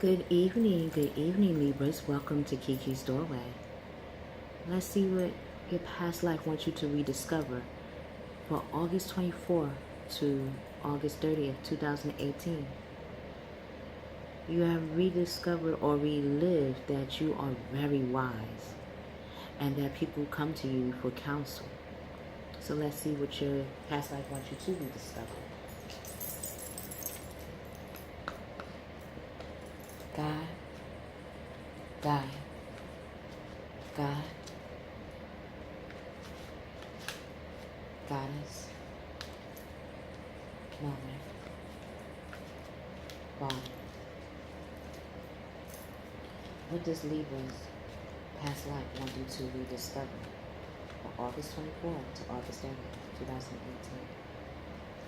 Good evening, Libras. Welcome to Kiki's Doorway. Let's see what your past life wants you to rediscover for August 24th to August 30th, 2018. You have rediscovered or relived that you are very wise and that people come to you for counsel. So let's see what your past life wants you to rediscover. God, God, God, Goddess, Mother, Father. What does Libra's past life want you to rediscover for August 24th to August 30th, 2018?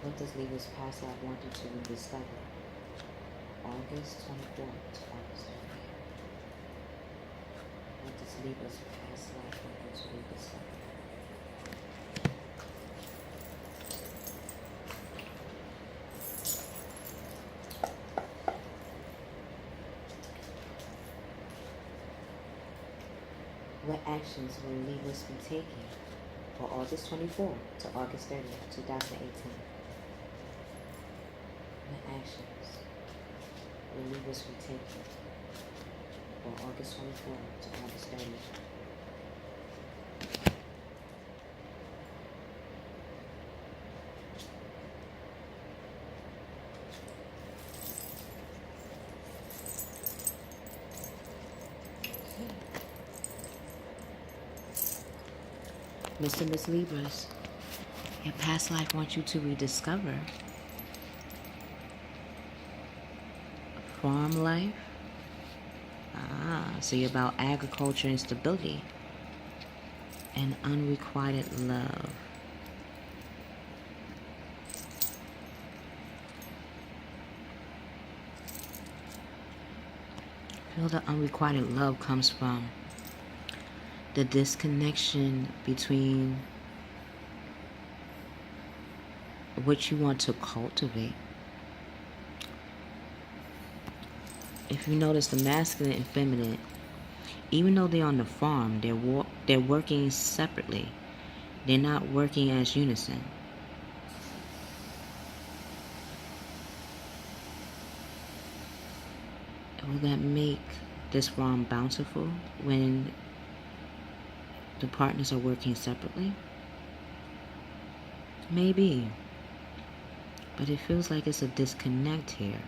What does Libra's past life want you to rediscover August 24th to August 30th? What does Libra's past life want you to rediscover? What actions will Libras be taking for August 24th to August 30th, 2018? What actions will Libras be taking for August 24th to August 30th? Mr. Mrs Libras, your past life wants you to rediscover farm life. So you're about agriculture and stability and unrequited love. I feel the unrequited love comes from the disconnection between what you want to cultivate. If you notice, the masculine and feminine, even though they're on the farm, they're working separately. They're not working as unison. Will that make this farm bountiful when the partners are working separately? Maybe. But it feels like it's a disconnect here.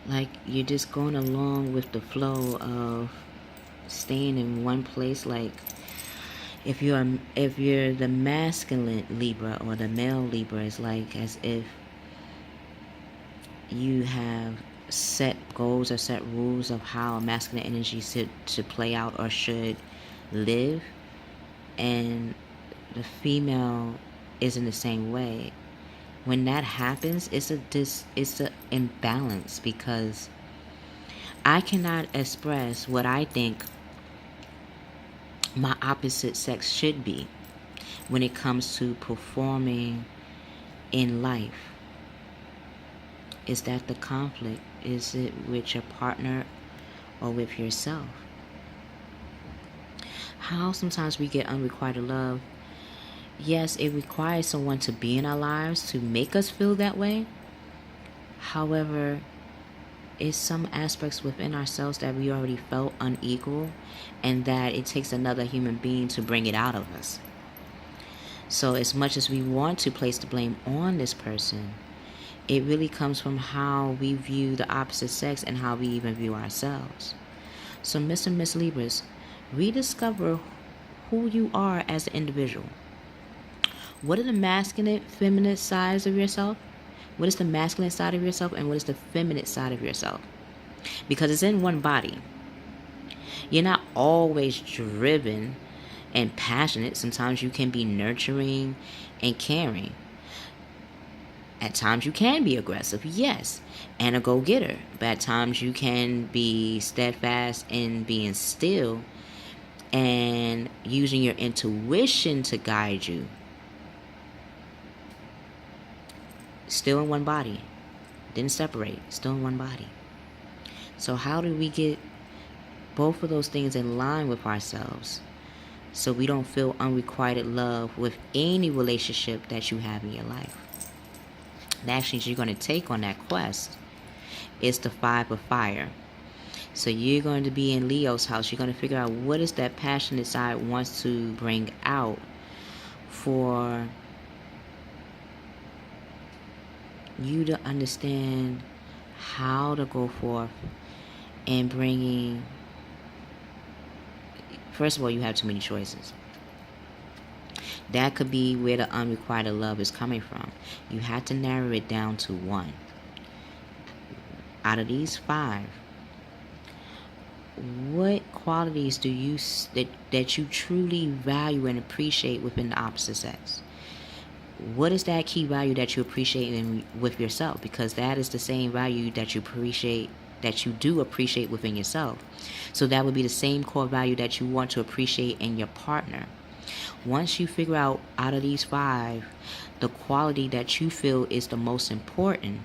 Like you're just going along with the flow of staying in one place. Like if you're the masculine Libra or the male Libra, it's like as if you have set goals or set rules of how masculine energy should play out or should live, and the female is in the same way. When that happens, it's an imbalance, because I cannot express what I think my opposite sex should be when it comes to performing in life. Is that the conflict? Is it with your partner or with yourself? How sometimes we get unrequited love. Yes, it requires someone to be in our lives to make us feel that way. However, it's some aspects within ourselves that we already felt unequal, and that it takes another human being to bring it out of us. So as much as we want to place the blame on this person, it really comes from how we view the opposite sex and how we even view ourselves. So Mr. and Miss Libras, rediscover who you are as an individual. What are the masculine, feminine sides of yourself? What is the masculine side of yourself, and what is the feminine side of yourself? Because it's in one body. You're not always driven and passionate. Sometimes you can be nurturing and caring. At times you can be aggressive, yes, and a go-getter. But at times you can be steadfast in being still and using your intuition to guide you. Still in one body. Didn't separate. Still in one body. So how do we get both of those things in line with ourselves so we don't feel unrequited love with any relationship that you have in your life? The actions you're going to take on that quest is the 5 of fire. So you're going to be in Leo's house. You're going to figure out what is that passionate side wants to bring out for you to understand how to go forth and bringing. First of all, you have too many choices. That could be where the unrequited love is coming from. You have to narrow it down to one. Out of these 5, what qualities do you that you truly value and appreciate within the opposite sex? What is that key value that you appreciate with yourself? Because that is the same value that you do appreciate within yourself. So that would be the same core value that you want to appreciate in your partner. Once you figure out of these 5, the quality that you feel is the most important,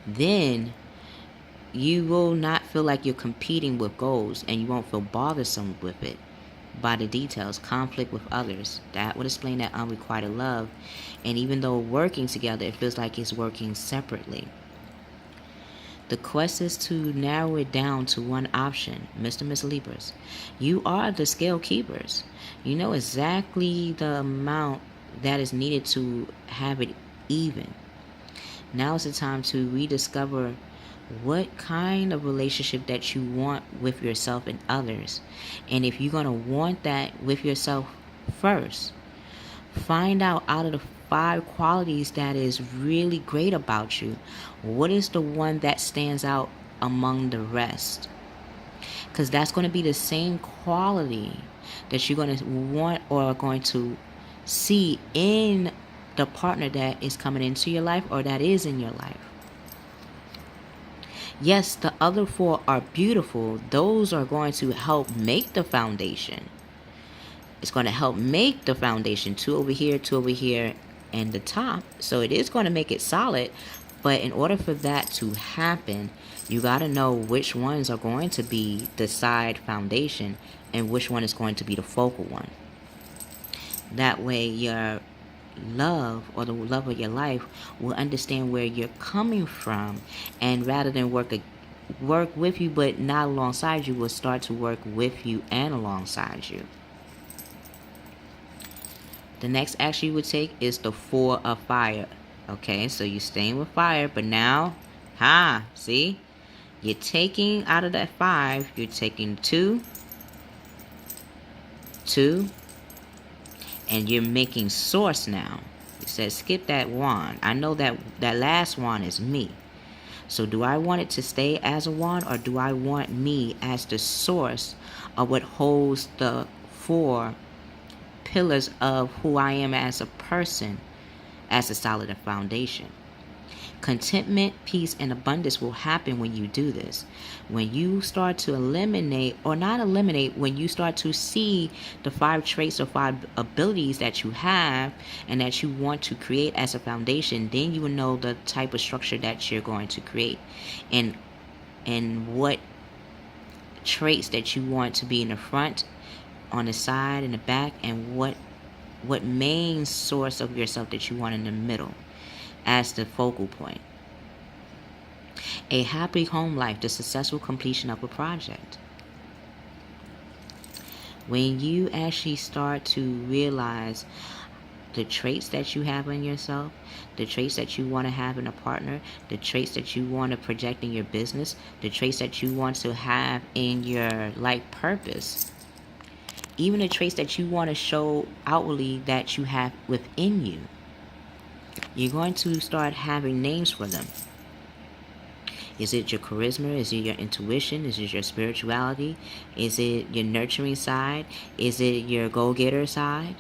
then you will not feel like you're competing with goals, and you won't feel bothersome with it by the details. Conflict with others, that would explain that unrequited love. And even though working together, it feels like it's working separately. The quest is to narrow it down to one option. Mr. Mrs Libras, you are the scale keepers. You know exactly the amount that is needed to have it even. Now is the time to rediscover what kind of relationship that you want with yourself and others. And if you're going to want that with yourself first, find out of the 5 qualities that is really great about you, what is the one that stands out among the rest? Because that's going to be the same quality that you're going to want or are going to see in the partner that is coming into your life or that is in your life. Yes, the other 4 are beautiful. Those are going to help make the foundation. It's going to help make the foundation. 2 over here, and the top. So it is going to make it solid. But in order for that to happen, you got to know which ones are going to be the side foundation and which one is going to be the focal one. That way your love, or the love of your life, will understand where you're coming from, and rather than work with you but not alongside you, will start to work with you and alongside you. The next action you would take is the 4 of fire. Okay, so you're staying with fire, but now, see, you're taking out of that 5, you're taking 2, and you're making source now. It says skip that wand. I know that last wand is me. So do I want it to stay as a wand, or do I want me as the source of what holds the 4 pillars of who I am as a person as a solid foundation? Contentment, peace, and abundance will happen when you do this. When you start to when you start to see the 5 traits or 5 abilities that you have and that you want to create as a foundation, then you will know the type of structure that you're going to create and what traits that you want to be in the front, on the side, and the back, and what main source of yourself that you want in the middle as the focal point. A happy home life, the successful completion of a project. When you actually start to realize the traits that you have in yourself, the traits that you want to have in a partner, the traits that you want to project in your business, the traits that you want to have in your life purpose, even the traits that you want to show outwardly that you have within you, you're going to start having names for them. Is it your charisma? Is it your intuition? Is it your spirituality? Is it your nurturing side? Is it your go-getter side?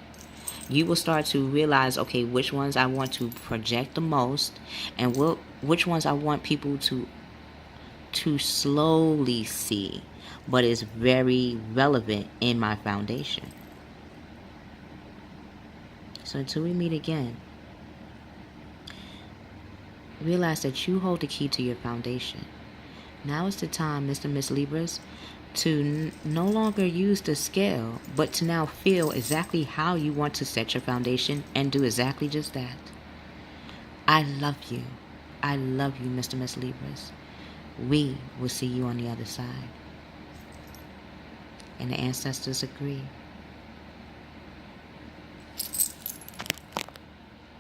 You will start to realize, okay, which ones I want to project the most, and which ones I want people to slowly see, but is very relevant in my foundation. So until we meet again, realize that you hold the key to your foundation. Now is the time, Mr. Miss Libras, to no longer use the scale, but to now feel exactly how you want to set your foundation and do exactly just that. I love you. I love you, Mr. Miss Libras. We will see you on the other side. And the ancestors agree.